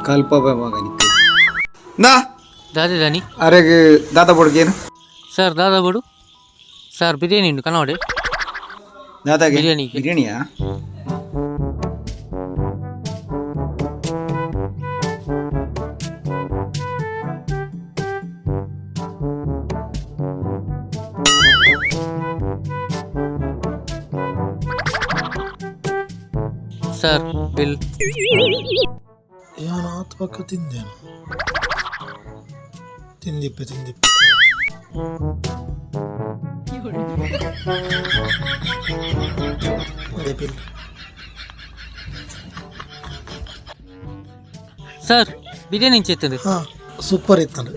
ಕಲ್ಪ ಮಗ ನಾ दादी दानी अरे दादा बोड़ के सर दादा बड़ू सर बिरयानी उंटू कनवाडे दादा के बिरयानी बिरयानिया सर बिल ಏನು ಹತ್ತು ಪಕ್ಕ ತಿಂದೇನು ತಿಂದಿಪ್ಪೆ ಅದೇ ಬಿಲ್ सर बिरयानी चेतंदे ಹಾಂ ಸೂಪರ್ ಇತ್ತಲ್ಲ